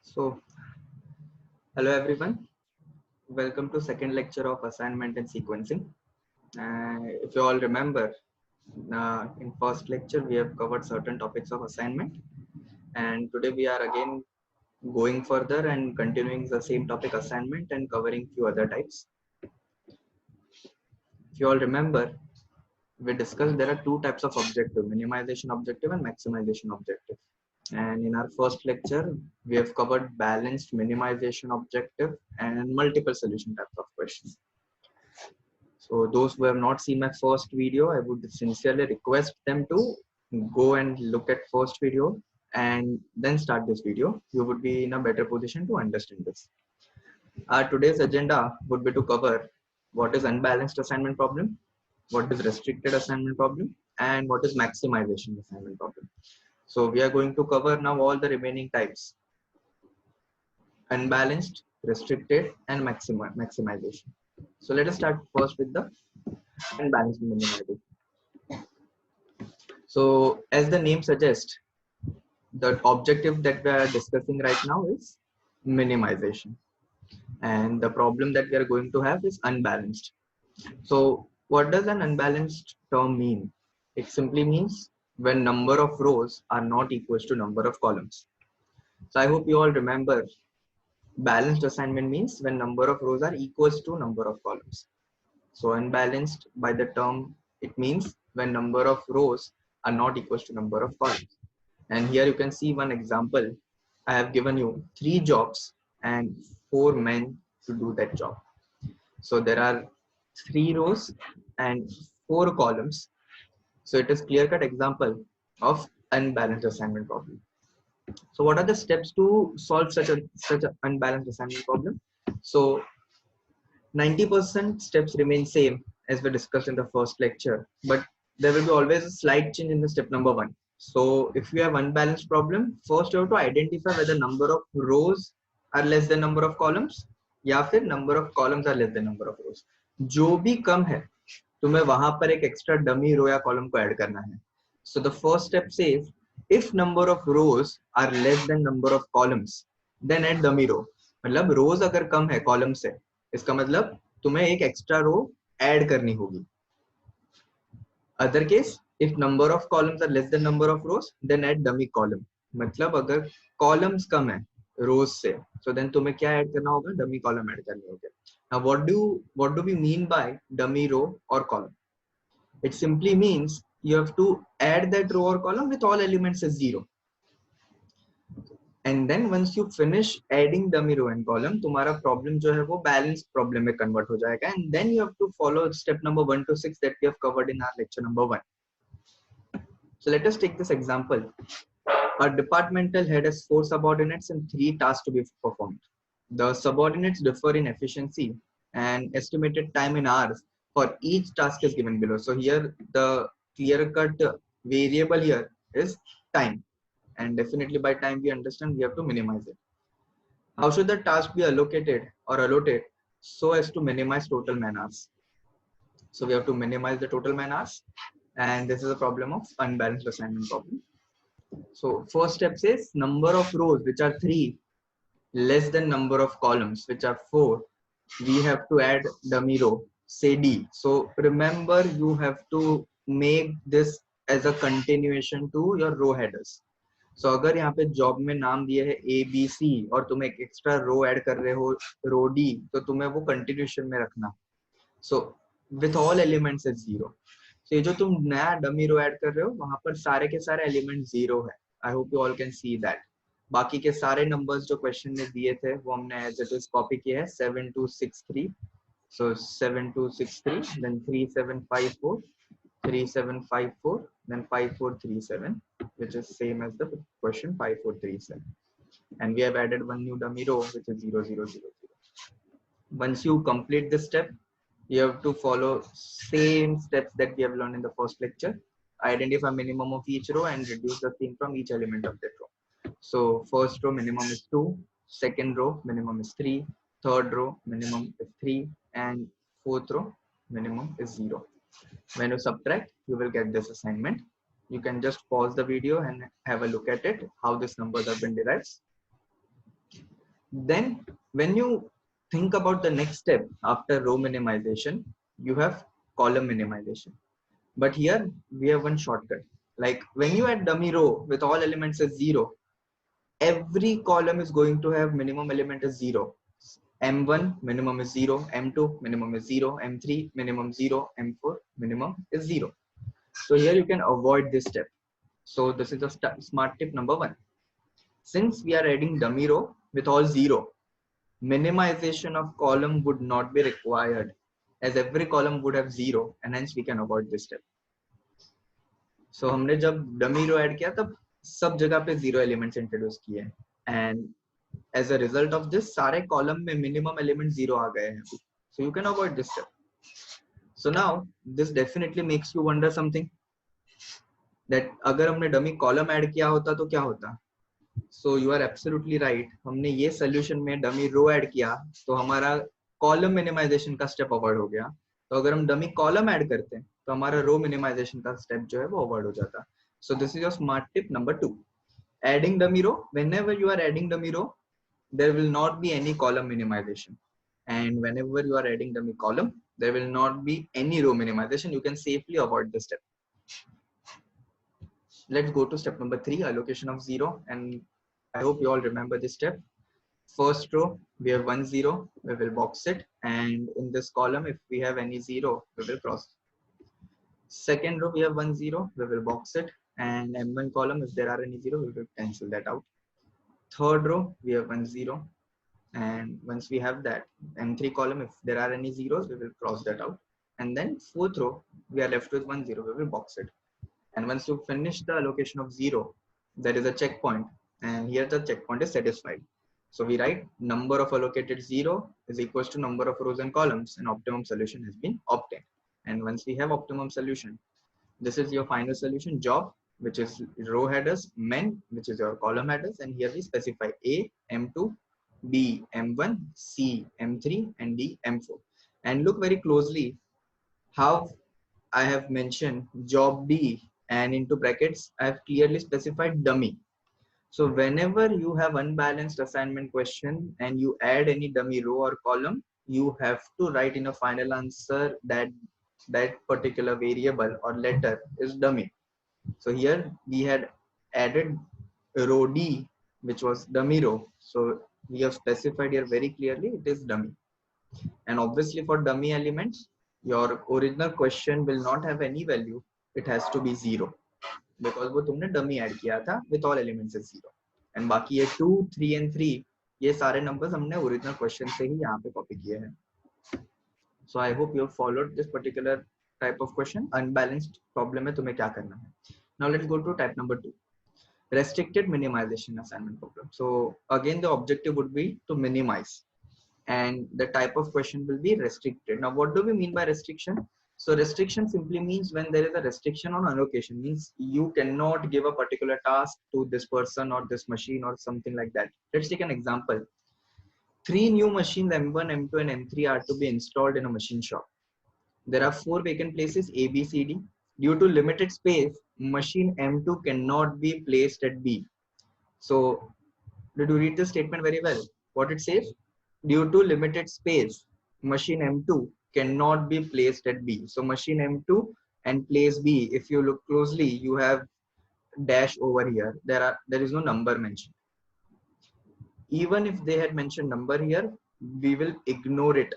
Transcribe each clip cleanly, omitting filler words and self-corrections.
So, hello everyone. Welcome to second lecture of assignment and sequencing. If you all remember, in first lecture we have covered certain topics of assignment, and today we are again going further and continuing the same topic assignment and covering few other types. If you all remember, we discussed there are two types of objective: minimization objective and maximization objective. And in our first lecture, we have covered balanced minimization objective and multiple solution types of questions. So those who have not seen my first video, I would sincerely request them to go and look at first video and then start this video. You would be in a better position to understand this. Our today's agenda would be to cover what is unbalanced assignment problem, what is restricted assignment problem, and what is maximization assignment problem. So we are going to cover now all the remaining types: unbalanced, restricted, and maximization. So let us start first with the unbalanced minimization. So as the name suggests, the objective that we are discussing right now is minimization. And the problem that we are going to have is unbalanced. So what does an unbalanced term mean? It simply means when number of rows are not equals to number of columns. So I hope you all remember balanced assignment means when number of rows are equals to number of columns. So unbalanced by the term, it means when number of rows are not equals to number of columns. And here you can see one example. I have given you 3 jobs and 4 men to do that job. So there are 3 rows and 4 columns. So it is clear-cut example of unbalanced assignment problem. So what are the steps to solve such an unbalanced assignment problem? So 90% steps remain same as we discussed in the first lecture, but there will be always a slight change in the step number 1. So if you have unbalanced problem, first you have to identify whether number of rows are less than number of columns या फिर number of columns are less than number of rows. जो भी कम है तुम्हें वहां पर एक extra dummy row या column को add करना है. So the first step says if number of rows are less than number of columns, then add dummy row. मतलब rows अगर कम है column से, इसका मतलब तुम्हें एक एक्स्ट्रा रो ऐड करनी होगी. Other case if number of columns are less than number of rows then add dummy column. मतलब अगर कॉलम्स कम है रोज से, सो देन तुम्हें क्या ऐड करना होगा? डमी कॉलम ऐड करने होंगे. Now what do we mean by dummy row और column? It simply means you have to add that row or column with all elements as 0. And then once you finish adding dummy row and column, तुम्हारा problem जो है वो balanced problem में convert हो जाएगा. And then you have to follow step number 1 to 6 that we have covered in our lecture number 1. So let us take this example. A departmental head has 4 subordinates and 3 tasks to be performed. The subordinates differ in efficiency and estimated time in hours for each task is given below. So here the clear-cut variable here is time. And definitely by time we understand we have to minimize it. How should the task be allocated or allotted so as to minimize total man hours? So we have to minimize the total man hours, and this is a problem of unbalanced assignment problem. So first step says number of rows which are 3 less than number of columns which are 4. We have to add dummy row, say D. So remember you have to make this as a continuation to your row headers. So अगर यहाँ पे job में नाम दिए है A B C और तुम एक एक्स्ट्रा रो ऐड कर रहे हो रो डी, तो तुम्हें वो कंटिन्यूशन में रखना. So with all elements is 0. सो ये जो तुम नया डमी रो ऐड कर रहे हो वहां पर सारे के सारे एलिमेंट 0 है. I hope you all can see that. बाकी के सारे नंबर्स जो क्वेश्चन में दिए थे वो हमने एज इट इज कॉपी किया है. 7263. So 7263, then 3754, 3754, then 5437, which is same as the question 5437. And we have added one new dummy row which is 0000. Once you complete this step, you have to follow same steps that we have learned in the first lecture. Identify minimum of each row and reduce the thing from each element of that row. So first row minimum is 2, second row minimum is 3, third row minimum is 3, and fourth row minimum is 0. When you subtract, you will get this assignment. You can just pause the video and have a look at it, how these numbers have been derived. Then when you think about the next step after row minimization, you have column minimization. But here we have one shortcut. Like when you add dummy row with all elements as 0, every column is going to have minimum element as 0. M1 minimum is 0, M2 minimum is 0, M3 minimum 0, M4 minimum is 0. So here you can avoid this step. So this is a smart tip number 1. Since we are adding dummy row with all 0, minimization of column would not be required, as every column would have 0, and hence we can avoid this step. So हमने जब dummy row add किया तब सब जगह पे 0 elements introduce किए, and as a result of this सारे column में minimum element 0 आ गए हैं. So you can avoid this step. So now this definitely makes you wonder something, that अगर हमने dummy column add किया होता तो क्या होता. So you are absolutely right. हमने ये solution में dummy row add किया तो हमारा column minimization का step avoid हो गया. तो अगर हम dummy column add करते हैं तो हमारा row minimization का step जो है वो avoid हो जाता. So this is your smart tip number 2. Adding dummy row. Whenever you are adding dummy row, there will not be any column minimization. And whenever you are adding dummy column, there will not be any row minimization. You can safely avoid this step. Let's go to step number 3, allocation of 0. And I hope you all remember this step. First row, we have 1 0, we will box it. And in this column, if we have any 0, we will cross. Second row, we have 1 0, we will box it. And M1 column, if there are any 0, we will cancel that out. Third row, we have 1 0. And once we have that, M3 column, if there are any zeros, we will cross that out. And then fourth row, we are left with 1 0, we will box it. And once you finish the allocation of 0, there is a checkpoint, and here the checkpoint is satisfied. So we write number of allocated 0 is equals to number of rows and columns, and optimum solution has been obtained. And once we have optimum solution, this is your final solution, job, which is row headers, men, which is your column headers, and here we specify A, M2, B, M1, C, M3, and D, M4. And look very closely how I have mentioned job D, and into brackets I have clearly specified dummy. So whenever you have unbalanced assignment question and you add any dummy row or column, you have to write in a final answer that that particular variable or letter is dummy. So here we had added row D, which was dummy row. So we have specified here very clearly it is dummy. And obviously for dummy elements, your original question will not have any value. It has to be 0 because वो तुमने dummy add किया था with all elements as 0. And बाकी ये 2, 3 and 3 ये सारे numbers हमने original question से ही यहाँ पे copy किए हैं. So I hope you have followed this particular type of question. Unbalanced problem में तुम्हें क्या करना है. Now let's go to type number 2. Restricted minimization assignment problem. So again the objective would be to minimize, and the type of question will be restricted. Now what do we mean by restriction? So restriction simply means when there is a restriction on allocation, means you cannot give a particular task to this person or this machine or something like that. Let's take an example. 3 new machines M1, M2 and M3 are to be installed in a machine shop. There are 4 vacant places A, B, C, D. Due to limited space, machine M2 cannot be placed at B. So did you read the statement very well? What it says? Due to limited space, machine M2 cannot be placed at B. So machine M2 and place B, if you look closely, you have dash over here. There is no number mentioned. Even if they had mentioned number here, we will ignore it.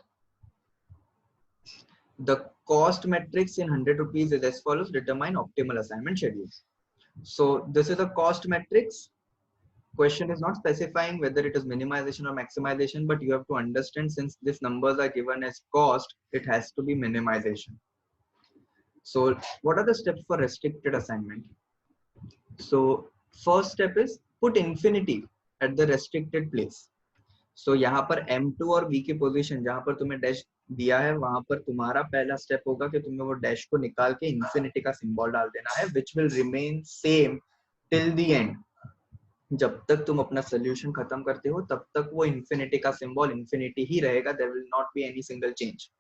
The cost matrix in 100 rupees is as follows: determine optimal assignment schedule. So this is a cost matrix. Question is not specifying whether it is minimization or maximization, but you have to understand, since these numbers are given as cost, it has to be minimization. So what are the steps for restricted assignment? So first step is put infinity at the restricted place. So यहाँ पर M2 और B की position जहाँ पर तुम्हें dash दिया है, वहां पर तुम्हारा पहला स्टेप होगा कि तुम्हें वो डैश को निकाल के इन्फिनिटी का सिंबल डाल देना है, which will remain same till the end. जब तक तुम अपना सोल्यूशन खत्म करते हो तब तक वो इन्फिनिटी का सिंबल इन्फिनिटी ही रहेगा. There will not be any single change.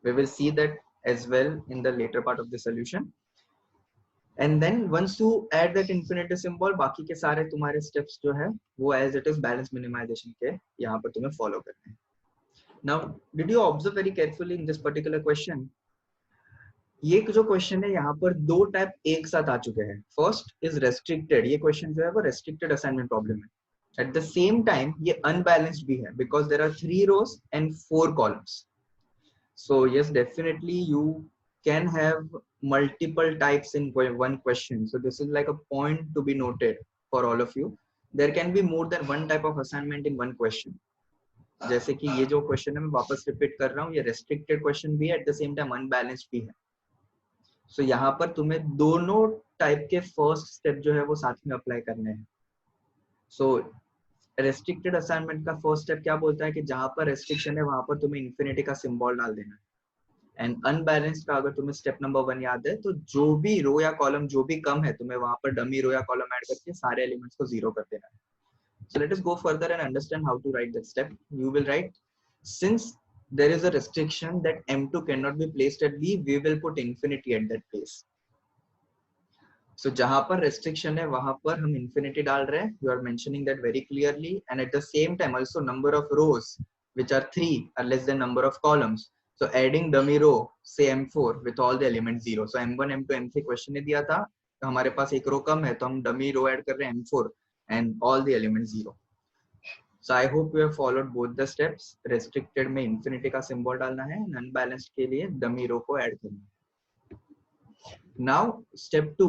We will see that as well in the later part of the solution. And then once you add that infinity symbol, बाकी के सारे तुम्हारे steps जो है वो as it is balance minimization के यहाँ पर तुम्हें फॉलो करने हैं. Now did you observe very carefully in this particular question? ये जो क्वेश्चन है यहाँ पर दो टाइप एक साथ आ चुके हैं. फर्स्ट इज रेस्ट्रिक्टेड, ये क्वेश्चन जो है वो रेस्ट्रिक्टेड असाइनमेंट प्रॉब्लम है. एट द सेम टाइम ये अनबैलेंस्ड भी है because there are 3 rows and 4 columns. So yes, definitely you can have multiple types in one question. So this is like a point to be noted for all of you. There can be more than one type of assignment in one question. जैसे कि ये जो question है मैं वापस repeat कर रहा हूँ, ये रेस्ट्रिक्टेड क्वेश्चन भी है, at the same time unbalanced भी है. सो यहाँ पर तुम्हें दोनों टाइप के फर्स्ट स्टेप जो है वो साथ में अप्लाई करने हैं. सो रेस्ट्रिक्टेड असाइनमेंट का फर्स्ट स्टेप क्या बोलता है कि जहां पर रेस्ट्रिक्शन है वहां पर तुम्हें इन्फिनिटी का सिंबल डाल देना है. एंड अनबैलेंस्ड का अगर तुम्हें स्टेप नंबर 1 याद है तो जो भी रो या कॉलम जो भी कम है तुम्हें वहां पर डमी रो या कॉलम ऐड करके सारे एलिमेंट्स को जीरो कर देना है. So let us go further and understand how to write that step. You will write, since there is a restriction that M2 cannot be placed at B, we will put infinity at that place. So जहां पर restriction है वहां पर हम infinity डाल रहे हैं. You are mentioning that very clearly, and at the same time also number of rows which are 3 are less than number of columns. So adding dummy row say M4 with all the elements 0. So M1 M2 M3 question ने दिया था तो हमारे पास एक रो कम है तो हम dummy row add कर रहे हैं M4 and all the elements 0. So I hope you have followed both the steps. Restricted में infinity का symbol डालना है, unbalanced के लिए dummy row को add करना है. Now step 2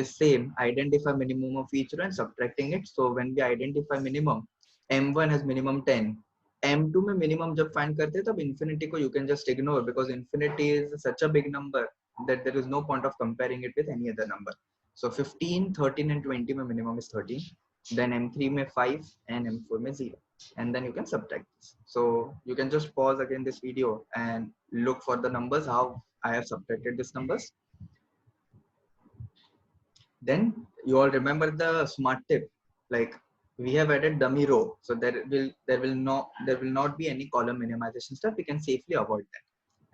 is same. Identify minimum of each row and subtracting it. So when we identify minimum, M1 has minimum 10. M2 में minimum जब find करते हैं तब infinity को you can just ignore because infinity is such a big number that there is no point of comparing it with any other number. So 15, 13 and 20 में minimum is 13. Then M3 में 5 and M4 में 0. And then you can subtract this. So you can just pause again this video and look for the numbers, how I have subtracted these numbers. Then you all remember the smart tip, like we have added dummy row, so there will not be any column minimization stuff. We can safely avoid that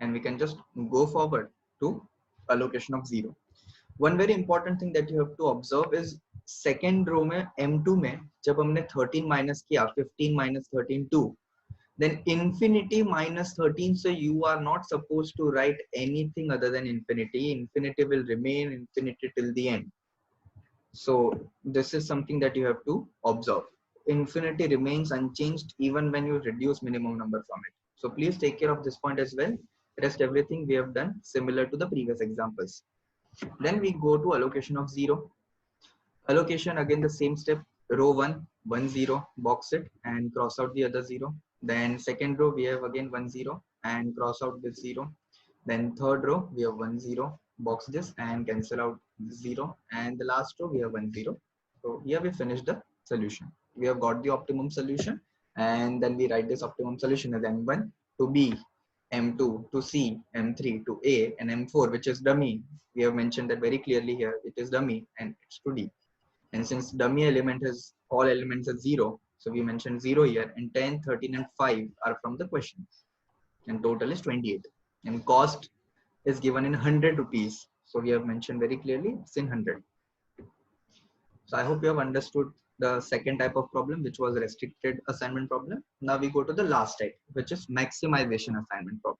and we can just go forward to allocation of 0. One very important thing that you have to observe is second row में M2 में जब हमने 13 minus किया, 15 minus 13 2, then infinity minus 13, so you are not supposed to write anything other than infinity. Infinity will remain infinity till the end. So this is something that you have to observe. Infinity remains unchanged even when you reduce minimum number from it. So please take care of this point as well. Rest everything we have done similar to the previous examples. Then we go to allocation of 0. Allocation, again the same step. Row 1 1 0, box it and cross out the other 0. Then second row we have again 1 0 and cross out this 0. Then third row we have 1 0, box this and cancel out 0. And the last row we have 1 0. So here we finish the solution. We have got the optimum solution, and then we write this optimum solution as M1 to B, M2 to C, M3 to A, and M4, which is dummy. We have mentioned that very clearly here. It is dummy and it's to D. And since dummy element has all elements at 0, so we mentioned 0 here, and 10, 13 and 5 are from the question, and total is 28. And cost is given in 100 rupees. So we have mentioned very clearly it's in 100. So I hope you have understood the second type of problem, which was restricted assignment problem. Now we go to the last type, which is maximization assignment problem.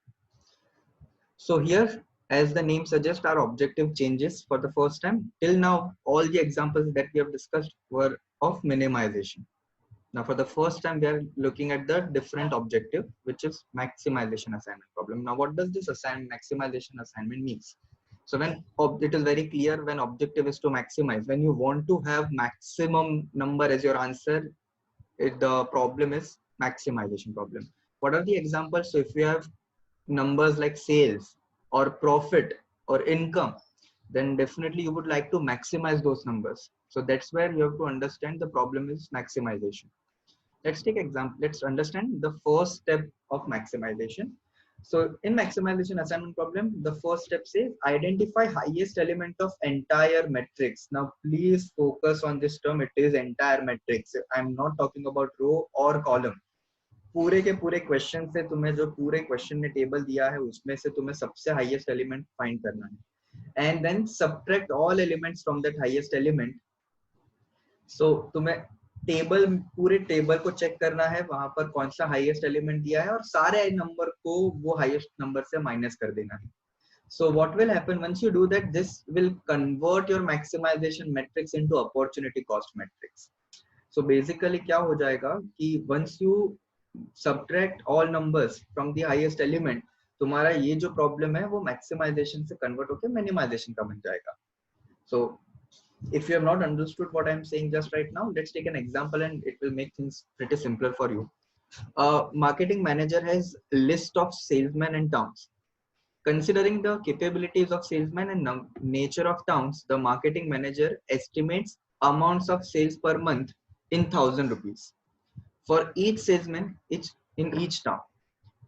So here, as the name suggests, our objective changes for the first time. Till now, all the examples that we have discussed were of minimization. Now for the first time, we are looking at the different objective, which is maximization assignment problem. Now what does this maximization assignment means? So when it is very clear, when objective is to maximize, when you want to have maximum number as your answer, the problem is maximization problem. What are the examples? So if you have numbers like sales or profit or income, then definitely you would like to maximize those numbers. So that's where you have to understand the problem is maximization. Let's take example. Let's understand the first step of maximization. So in maximization assignment problem, the first step says identify highest element of entire matrix. Now please focus on this term. It is entire matrix. I'm not talking about row or column. पूरे के पूरे question से तुम्हें जो पूरे question ने table दिया है उसमें से तुम्हें सबसे हाईएस्ट एलिमेंट फाइंड करना है. and then subtract all elements from that highest element. So तुम्हें टेबल, पूरे टेबल को चेक करना है वहां पर कौन सा हाईएस्ट एलिमेंट दिया है और सारे नंबर को वो हाईएस्ट नंबर से माइनस कर देना है. So what will happen once you do that, this will convert your maximization matrix into opportunity cost matrix. So basically क्या हो जाएगा कि once you subtract all numbers from the highest element, तुम्हारा ये जो प्रॉब्लम है वो मैक्सिमाइजेशन से कन्वर्ट होकर मिनिमाइजेशन का बन जाएगा. So if you have not understood what I am saying just right now, let's take an example and it will make things pretty simpler for you. A marketing manager has list of salesmen and towns. Considering the capabilities of salesmen and nature of towns, the marketing manager estimates amounts of sales per month in 1,000 rupees for each salesman in each town.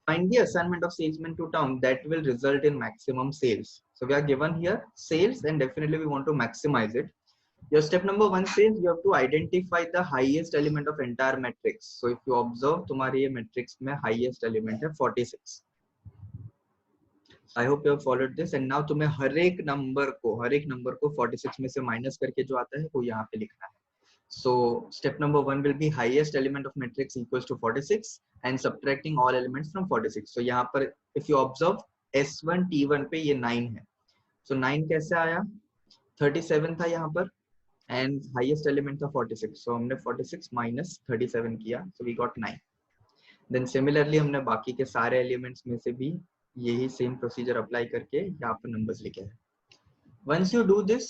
Find the assignment of salesmen to town that will result in maximum sales. So we are given here sales and definitely we want to maximize it. Your step number 1 says you have to identify the highest element of entire matrix. So if you observe, तुम्हारे ये matrix में highest element है 46. I hope you have followed this. And now तुम्हें हर एक number को 46 में से minus करके जो आता है वो यहाँ पे लिखना है. So step number 1 will be highest element of matrix equals to 46 and subtracting all elements from 46. So यहाँ पर if you observe S1 T1 पे ये 9 है. So 9 कैसे आया? 37 था यहाँ पर and highest element था 46. So हमने 46 minus 37 किया. So we got 9. Then similarly हमने बाकी के सारे elements में से भी यही सेम प्रोसीजर अप्लाई करके यहाँ पर नंबर्स लिखे हैं. Once you do this,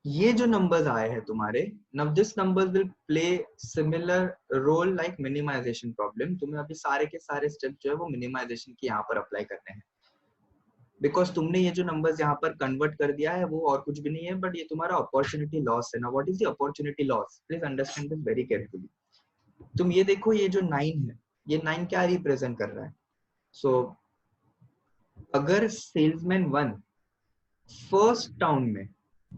ये जो नंबर्स आए हैं तुम्हारे, now this numbers will play similar role like minimization problem. तुम्हें अभी सारे के सारे स्टेप जो है वो मिनिमाइजेशन की यहाँ पर अप्लाई करने हैं. बिकॉज तुमने ये जो नंबर्स यहाँ पर कन्वर्ट कर दिया है वो और कुछ भी नहीं है बट ये तुम्हारा अपॉर्चुनिटी लॉस है ना. What is the opportunity loss? Please understand this very carefully. तुम ये देखो, ये जो 9 है, ये 9 क्या रिप्रेजेंट कर रहा है? सो अगर सेल्समैन 1 फर्स्ट टाउन में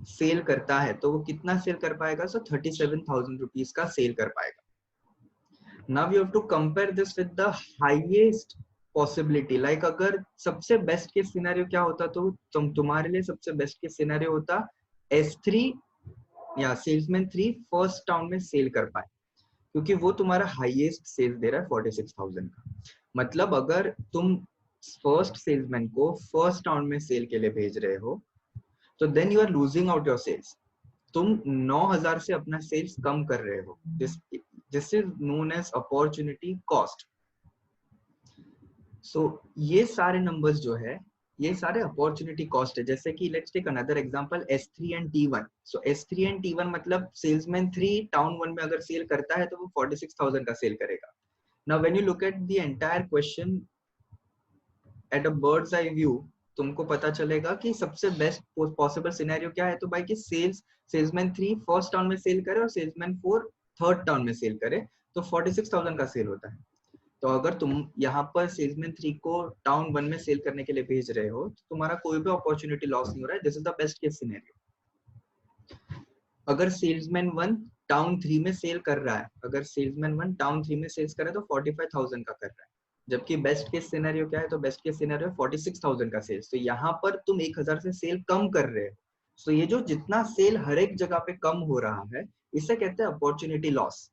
सेल करता है तो वो कितना सेल कर पाएगा? सो 37,000 रुपीज का सेल कर पाएगा. Now you have to compare this with the highest possibility. Like अगर सबसे बेस्ट केस सिनेरियो क्या होता, तो तुम्हारे लिए सबसे बेस्ट केस सिनेरियो होता S3 या सेल्समैन 3 फर्स्ट टाउन में सेल कर पाए, क्योंकि वो तुम्हारा हाईएस्ट सेल दे रहा है 46,000 का. मतलब अगर तुम फर्स्ट सेल्समैन को फर्स्ट टाउन में सेल के लिए भेज रहे हो तो then you are losing out your sales. तुम 9,000 से अपना सेल्स कम कर रहे हो. This is known as opportunity cost. So ये सारे नंबर्स जो है ये सारे अपॉर्चुनिटी कॉस्ट है. जैसे कि let's take another example S3 and T1. So S3 and T1 मतलब सेल्समैन 3 टाउन 1 में अगर सेल करता है तो वो 46,000 का सेल करेगा. Now when you look at the entire question at a bird's eye view, तुमको पता चलेगा कि सबसे बेस्ट पॉसिबल सिनेरियो क्या है. तो भाई कि सेल्समैन 3 फर्स्ट टाउन में सेल करे और सेल्समैन 4 थर्ड टाउन में सेल करे तो 46,000 का सेल होता है. तो अगर तुम यहाँ पर सेल्समैन 3 को टाउन 1 में सेल करने के लिए भेज रहे हो तो तुम्हारा कोई भी अपॉर्चुनिटी लॉस नहीं हो रहा है. This is the best case scenario. अगर सेल्समैन 1 टाउन 3 में सेल कर रहा है, अगर सेल्समैन 1 टाउन 3 में सेल्स करे तो 45,000 का कर रहा है, जबकि बेस्ट केस सिनेरियो क्या है? तो बेस्ट केस सिनेरियो 46,000 का सेल्स. तो यहाँ पर तुम 1,000 से सेल कम कर रहे हो. तो ये जो जितना सेल हर एक जगह पे कम हो रहा है इसे कहते हैं अपॉर्चुनिटी लॉस.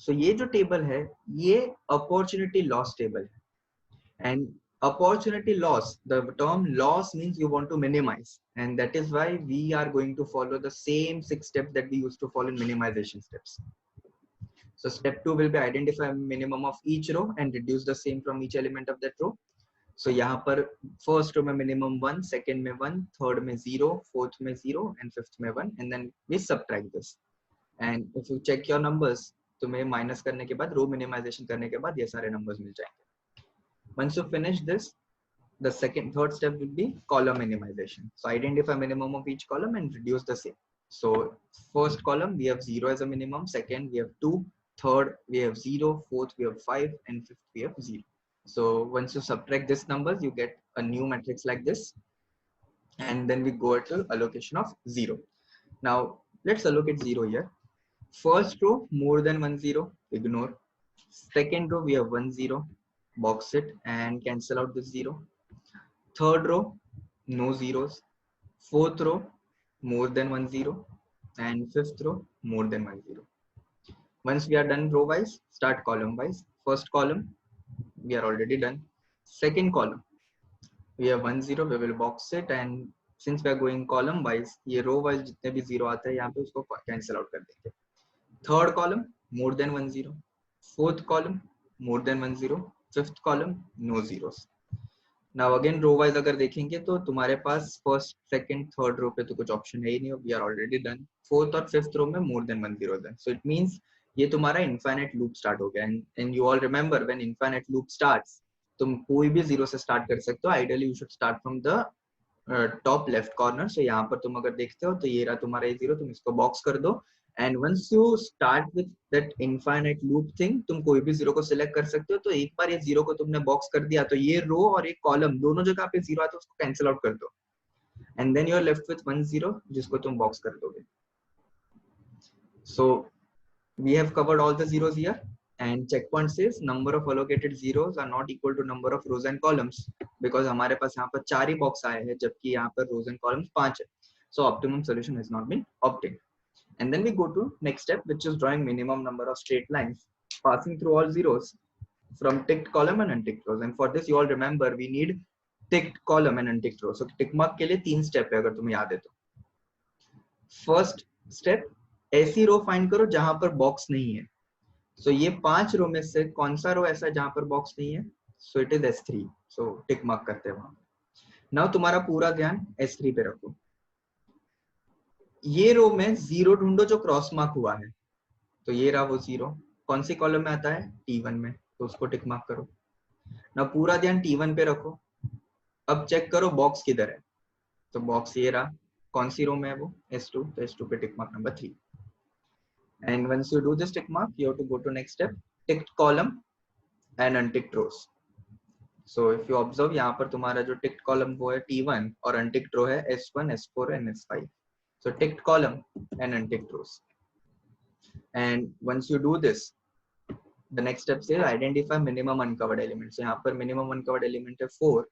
सो ये जो टेबल है ये अपॉर्चुनिटी लॉस टेबल है. And opportunity loss, the term loss means you want to minimize, and that is why we are going to follow the same 6 steps that we used to follow in minimization steps. So step 2 will be identify minimum of each row and reduce the same from each element of that row. So यहाँ पर first row में minimum 1, second में 1, third में 0, fourth में 0 and fifth में 1, and then we subtract this. And if you check your numbers, तुम्हें minus करने के बाद रो मिनिमाइजेशन करने के बाद ये सारे नंबर्स मिल जाएंगे. Once you finish this, the third step will be column minimization. So identify minimum of each column and reduce the same. So first column we have 0 as a minimum, second we have 2, third we have 0, fourth we have 5, and fifth we have 0. So once you subtract these numbers, you get a new matrix like this, and then we go to allocation of 0. Now let's allocate 0 here. First row more than 1 0, ignore. Second row we have 1 0, box it and cancel out this 0. Third row no zeros. fourth row more than 1 0, and fifth row more than 1 0. Once we are done row wise, start column wise. First column we are already done. Second column we have 1 0, we will box it, and since we are going column wise, ये row wise जितने भी zero आते हैं यहाँ पे उसको cancel out कर देंगे. Third column more than 1 0, fourth column more than 1 0, fifth column no zeros. Now again row wise अगर देखेंगे तो तुम्हारे पास first second third row पे तो कुछ option है ही नहीं, we are already done. Fourth और fifth row में more than 1 0 है, so it means ये तुम्हारा infinite loop start हो गया. And you all remember when infinite loop starts, तुम कोई भी जीरो से स्टार्ट कर सकते हो. Ideally you should start from the top left corner. So यहाँ पर तुम अगर देखते हो तो ये रहा तुम्हारा ये जीरो, तुम इसको बॉक्स कर दो. And once you start with that infinite loop thing, तुम कोई भी जीरो को सिलेक्ट कर सकते हो. तो एक बार ये जीरो को तुमने बॉक्स कर दिया तो ये रो और एक कॉलम दोनों जगह पे जीरो आता है, उसको कैंसिल आउट कर दो. And then you are left with 1 0 जिसको तुम बॉक्स कर दोगे. So we have covered all the zeros here. And checkpoint says number of allocated zeros are not equal to number of rows and columns, because हमारे पास यहाँ पर 4 ही box आए हैं जबकि यहाँ पर rows and columns 5 है. So optimum solution has not been obtained. And then we go to next step, which is drawing minimum number of straight lines passing through all zeros from ticked column and unticked rows. And for this you all remember we need ticked column and unticked rows. So tick mark के लिए 3 step है अगर तुम्हें याद है तो. First step, ऐसी रो find करो जहां पर बॉक्स नहीं है. सो ये 5 रो में से कौन सा रो ऐसा जहां पर बॉक्स नहीं है? So it is S3. So tick mark करते हैं वहां. नाउ तुम्हारा पूरा ध्यान S3 पे रखो. ये रो में जीरो ढूंढो जो क्रॉस मार्क हुआ है. तो ये रहा वो जीरो. कौन सी कॉलम में आता है? T1 में. तो उसको टिक मार्क करो. नाउ पूरा ध्यान T1 पे रखो. अब चेक करो बॉक्स किधर है. तो बॉक्स ये रहा. कौन सी रो में है वो? S2. तो S2 पे tick mark number 3. And once you do this tick mark, you have to go to next step, ticked column and unticked rows. So if you observe यहाँ पर तुम्हारा जो ticked column वो है T1 और unticked row है S1, S4 and S5. So ticked column and unticked rows. And once you do this, the next step says identify minimum uncovered elements. यहाँ पर minimum uncovered element है 4.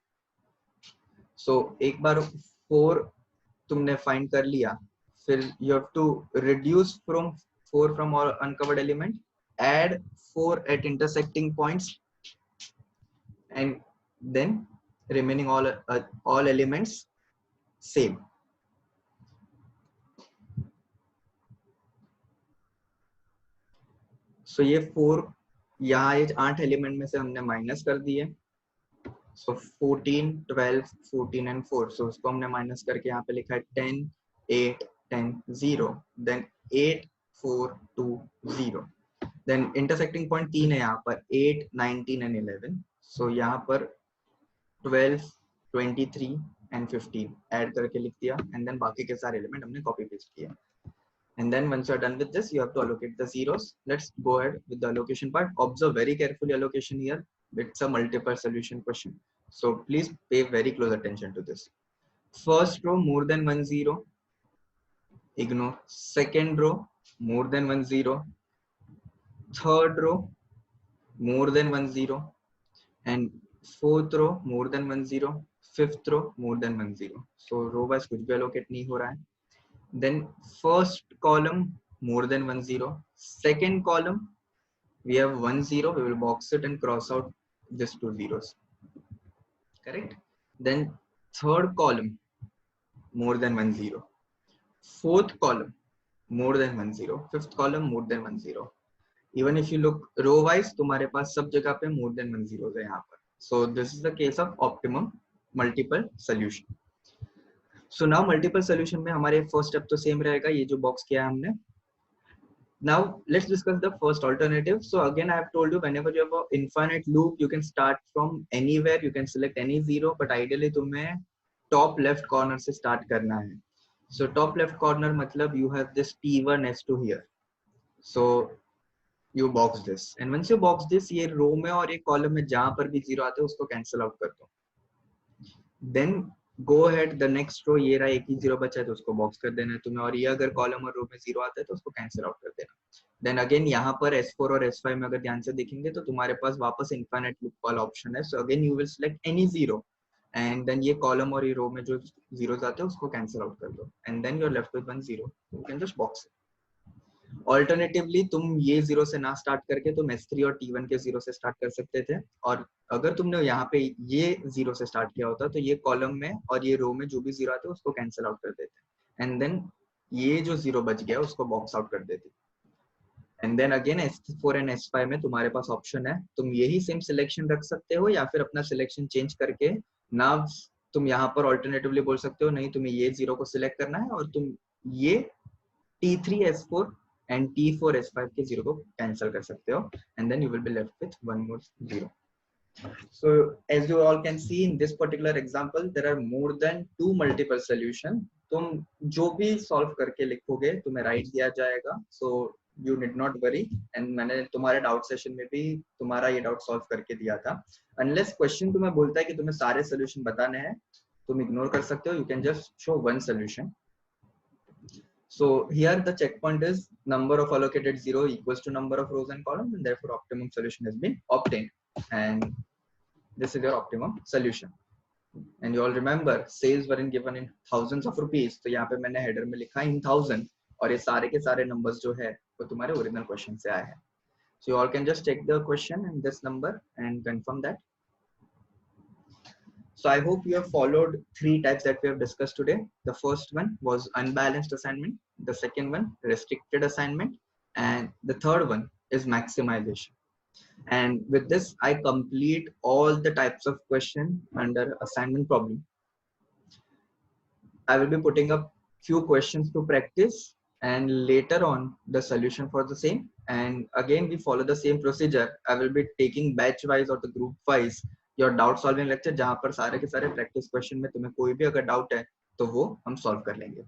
So एक बार 4 तुमने find कर लिया, फिर you have to reduce from 4 from all uncovered element, add 4 at intersecting points, and then remaining all elements same. So ये 4 यहाँ ये 8 एलिमेंट में से हमने माइनस कर दिए. So 14, 12, 14 and 4. So उसको हमने माइनस करके यहाँ पे लिखा है 10, 8, 10, 0. Then 8, 4, 2, 0. Then intersecting point 3 है यहाँ पर 8, 19 and 11. So यहाँ पर 12, 23 and 15 ऐड करके लिख दिया. And then बाकी के सारे एलिमेंट हमने कॉपी पेस्ट किया. And then once you are done with this, you have to allocate the zeros. Let's go ahead with the allocation part. Observe very carefully allocation here. It's a multiple solution question. So please pay very close attention to this. First row more than 1 0. Ignore. Second row more than 1 0. Third row more than 1 0. And fourth row more than 1 0. Fifth row more than 1 0. So row wise कुछ भी allocate नहीं हो रहा है. Then first column more than 1 0. Second column we have 1 0. We will box it and cross out just 2 zeros. Correct. Then third column more than 1 0. Fourth column more than 1 0. Fifth column more than 1 0. Even if you look row wise, तुम्हारे पास सब जगह पे more than 1 0 है यहाँ पर. So this is the case of optimum multiple solution. So now multiple solution में हमारे first step तो same रहेगा, ये जो box किया है हमने. Now let's discuss the first alternative. So again I have told you whenever you have an infinite loop, you can start from anywhere, you can select any zero, but ideally तुम्हें top left corner से start करना है. So top left corner मतलब you have this T1 S2 here. So you box this, and once you box this, ये row में और एक column में जहाँ पर भी zero आते हैं उसको cancel out कर दो. Then go ahead, the next row ये रहा, एक ही जीरो बचा है तो उसको बॉक्स कर देना है तुम्हें, और ये अगर कॉलम और रो में जीरो आता है तो उसको कैंसिल आउट कर देना. देन अगेन यहाँ पर S4 और S5 में अगर ध्यान से देखेंगे तो तुम्हारे पास वापस इनफाइनाइट लूप वाला ऑप्शन है. So again you will select any zero and then ये कॉलम और ये रो में जो जीरोस आते हैं उसको कैंसिल आउट कर दो and then you are left with 1 0. You can just box. Alternatively तुम ये जीरो से ना स्टार्ट करके तुम S3 और T1 के जीरो से स्टार्ट कर सकते थे, और अगर तुमने यहाँ पे ये जीरो से स्टार्ट किया होता तो ये कॉलम में और ये रो में जो भी जीरो आते उसको कैंसिल आउट कर देते एंड देन ये जो जीरो बच गया उसको बॉक्स आउट कर देते. And then again S4 and S5 में तुम्हारे पास ऑप्शन है, तुम यही सेम सिलेक्शन रख सकते हो या फिर अपना सिलेक्शन चेंज करके ना तुम यहाँ पर ऑल्टरनेटिवली बोल सकते हो नहीं तुम्हें ये जीरो को सिलेक्ट करना है और तुम ये T3 S4 and T4 S5 के जीरो को कैंसिल कर सकते हो and then you will be left with one more zero. So as you all can see in this particular example there are more than 2 multiple solution. तुम जो भी solve करके लिखोगे तुम्हें राइट दिया जाएगा, so you need not worry. and मैंने तुम्हारे डाउट सेशन में भी तुम्हारा ये डाउट सॉल्व करके दिया था. unless क्वेश्चन तुम्हें बोलता है कि तुम्हें सारे सोल्यूशन बताने हैं तुम इग्नोर कर सकते हो, you can just show one solution. So here the checkpoint is number of allocated zero equals to number of rows and columns and therefore optimum solution has been obtained and this is your optimum solution. And you all remember sales were given in thousands of rupees, तो यहाँ पे मैंने header में लिखा in thousand और ये सारे के सारे numbers जो है वो तुम्हारे original question से आए हैं. So you all can just take the question and this number and confirm that. So I hope you have followed 3 types that we have discussed today. The first one was unbalanced assignment. The second one, restricted assignment. And the third one is maximization. And with this, I complete all the types of question under assignment problem. I will be putting up few questions to practice and later on the solution for the same. And again, we follow the same procedure. I will be taking batch wise or the group wise your doubt solving lecture जहां पर सारे के सारे practice question में तुम्हें कोई भी अगर डाउट है तो वो हम सॉल्व कर लेंगे.